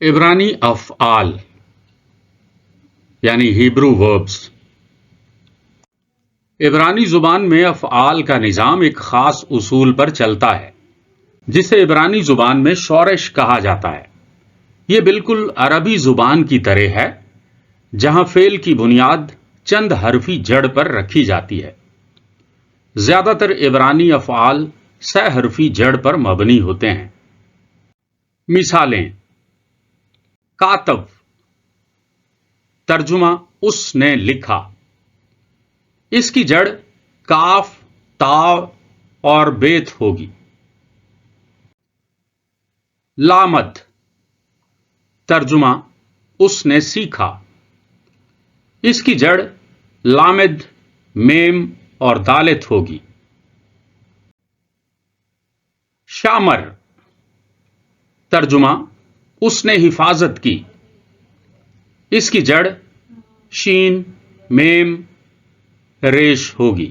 عبرانی افعال یعنی Hebrew verbs. عبرانی زبان میں افعال کا نظام ایک خاص اصول پر چلتا ہے جسے عبرانی زبان میں شورش کہا جاتا ہے۔ یہ بالکل عربی زبان کی طرح ہے جہاں فعل کی بنیاد چند حرفی جڑ پر رکھی جاتی ہے۔ زیادہ تر عبرانی افعال سہ حرفی جڑ پر مبنی ہوتے ہیں۔ مثالیں: کاتب، ترجمہ اس نے لکھا، اس کی جڑ کاف، تا اور بیت ہوگی۔ لامد، ترجمہ اس نے سیکھا، اس کی جڑ لامد، میم اور دالت ہوگی۔ شامر، ترجمہ اس نے حفاظت کی، اس کی جڑ شین، میم، ریش ہوگی۔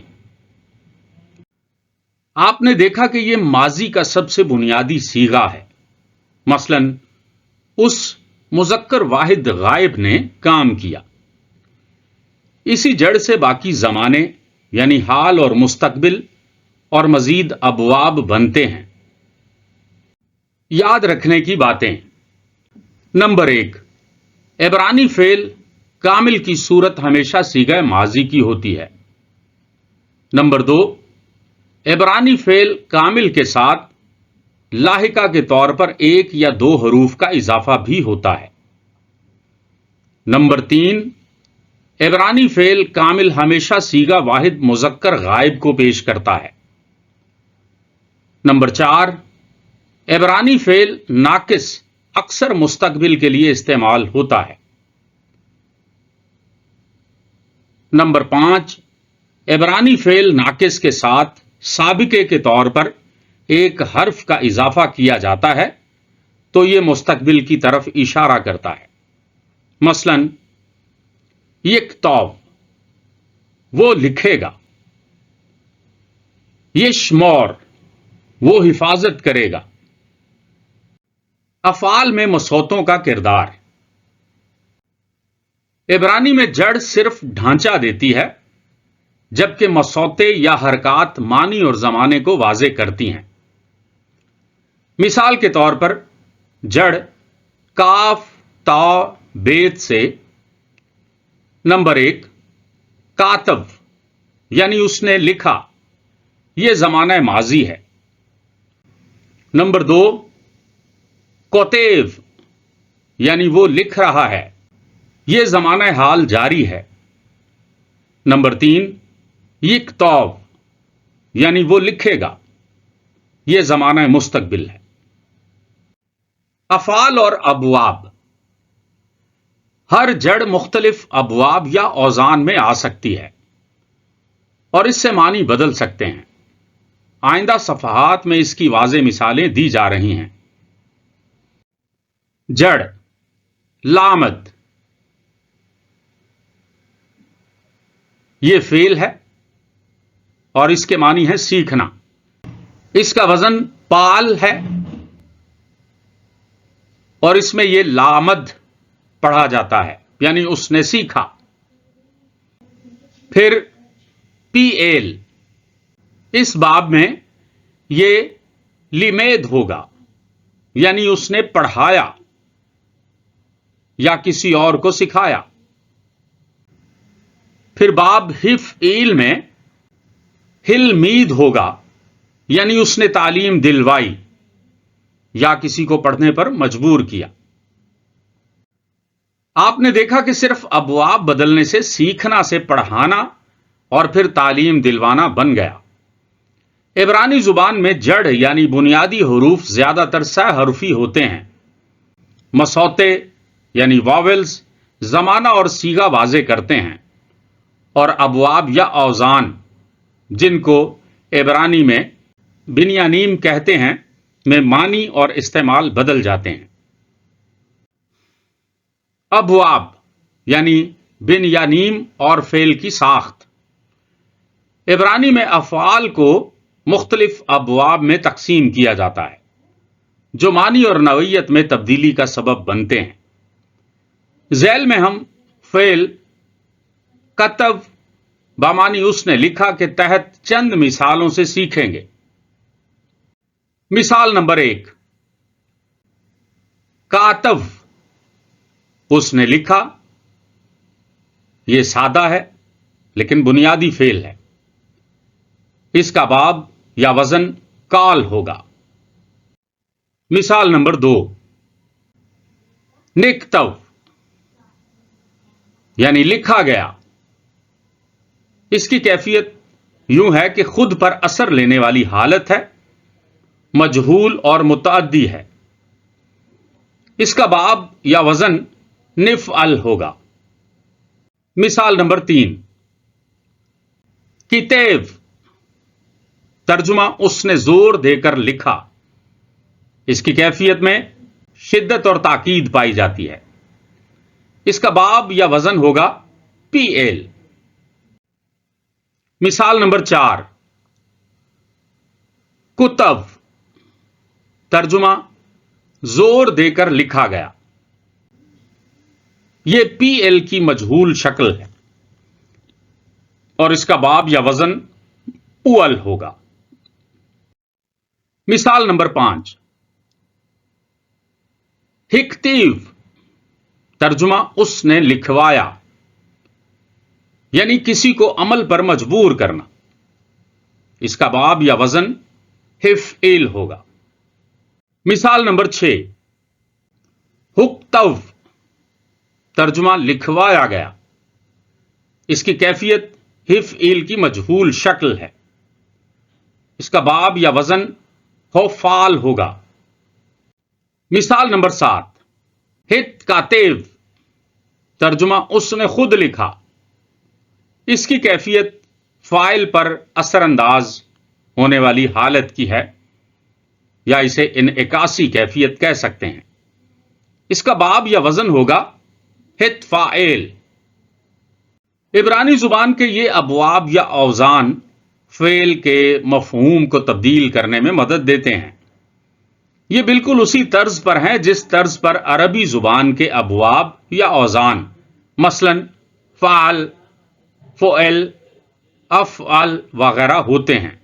آپ نے دیکھا کہ یہ ماضی کا سب سے بنیادی صیغہ ہے۔ مثلا اس مذکر واحد غائب نے کام کیا۔ اسی جڑ سے باقی زمانے یعنی حال اور مستقبل اور مزید ابواب بنتے ہیں۔ یاد رکھنے کی باتیں: نمبر 1، عبرانی فعل کامل کی صورت ہمیشہ صیغہ ماضی کی ہوتی ہے۔ نمبر 2، عبرانی فعل کامل کے ساتھ لاحقہ کے طور پر ایک یا دو حروف کا اضافہ بھی ہوتا ہے۔ نمبر 3، عبرانی فعل کامل ہمیشہ صیغہ واحد مذکر غائب کو پیش کرتا ہے۔ نمبر 4، عبرانی فعل ناقص اکثر مستقبل کے لیے استعمال ہوتا ہے۔ نمبر 5، عبرانی فعل ناقص کے ساتھ سابقے کے طور پر ایک حرف کا اضافہ کیا جاتا ہے تو یہ مستقبل کی طرف اشارہ کرتا ہے۔ مثلا یکتب، وہ لکھے گا، یشمور، وہ حفاظت کرے گا۔ افعال میں مصوتوں کا کردار: عبرانی میں جڑ صرف ڈھانچہ دیتی ہے جبکہ مصوتے یا حرکات معنی اور زمانے کو واضح کرتی ہیں۔ مثال کے طور پر جڑ کاف، تا، بیت سے نمبر 1، کاتب یعنی اس نے لکھا، یہ زمانہ ماضی ہے۔ نمبر 2، کوتیب یعنی وہ لکھ رہا ہے، یہ زمانہ حال جاری ہے۔ نمبر 3، یکتب یعنی وہ لکھے گا، یہ زمانہ مستقبل ہے۔ افعال اور ابواب: ہر جڑ مختلف ابواب یا اوزان میں آ سکتی ہے اور اس سے معنی بدل سکتے ہیں۔ آئندہ صفحات میں اس کی واضح مثالیں دی جا رہی ہیں۔ جڑ لامد، یہ فعل ہے اور اس کے معنی ہے سیکھنا۔ اس کا وزن پال ہے اور اس میں یہ لامد پڑھا جاتا ہے یعنی اس نے سیکھا۔ پھر پی ایل، اس باب میں یہ لیمید ہوگا یعنی اس نے پڑھایا یا کسی اور کو سکھایا۔ پھر باب ہف ایل میں ہلمید ہوگا یعنی اس نے تعلیم دلوائی یا کسی کو پڑھنے پر مجبور کیا۔ آپ نے دیکھا کہ صرف ابواب بدلنے سے سیکھنا سے پڑھانا اور پھر تعلیم دلوانا بن گیا۔ عبرانی زبان میں جڑ یعنی بنیادی حروف زیادہ تر سہ حرفی ہوتے ہیں۔ مصوتے یعنی واولز زمانہ اور صیغہ واضح کرتے ہیں، اور ابواب یا اوزان جن کو عبرانی میں بنیانیم کہتے ہیں میں معنی اور استعمال بدل جاتے ہیں۔ ابواب یعنی بنیانیم اور فعل کی ساخت: عبرانی میں افعال کو مختلف ابواب میں تقسیم کیا جاتا ہے۔ جو معنی اور نوعیت میں تبدیلی کا سبب بنتے ہیں۔ ذیل میں ہم فعل کتب بامانی اس نے لکھا کے تحت چند مثالوں سے سیکھیں گے۔ مثال نمبر 1، کاتب اس نے لکھا۔ یہ سادہ ہے لیکن بنیادی فعل ہے۔ اس کا باب یا وزن کال ہوگا۔ مثال نمبر 2، نکتب یعنی لکھا گیا۔ اس کی کیفیت یوں ہے کہ خود پر اثر لینے والی حالت ہے، مجہول اور متعدی ہے۔ اس کا باب یا وزن نفعل ہوگا۔ مثال نمبر 3، کتاب ترجمہ اس نے زور دے کر لکھا۔ اس کی کیفیت میں شدت اور تاکید پائی جاتی ہے۔ اس کا باب یا وزن ہوگا پی ایل۔ مثال نمبر 4، کتب ترجمہ زور دے کر لکھا گیا۔ یہ پی ایل کی مجہول شکل ہے اور اس کا باب یا وزن اول ہوگا۔ مثال نمبر 5، ہکتیو ترجمہ اس نے لکھوایا، یعنی کسی کو عمل پر مجبور کرنا۔ اس کا باب یا وزن ہفعیل ہوگا۔ مثال نمبر 6، ہکتو ترجمہ لکھوایا گیا۔ اس کی کیفیت ہفعیل کی مجہول شکل ہے۔ اس کا باب یا وزن ہوفال ہوگا۔ مثال نمبر 7، ہت کاتیو ترجمہ اس نے خود لکھا۔ اس کی کیفیت فاعل پر اثر انداز ہونے والی حالت کی ہے، یا اسے انعکاسی کیفیت کہہ سکتے ہیں۔ اس کا باب یا وزن ہوگا ہت فاعل۔ عبرانی زبان کے یہ ابواب یا اوزان فعل کے مفہوم کو تبدیل کرنے میں مدد دیتے ہیں۔ یہ بالکل اسی طرز پر ہیں جس طرز پر عربی زبان کے ابواب یا اوزان مثلا فعل، فعل، افعل وغیرہ ہوتے ہیں۔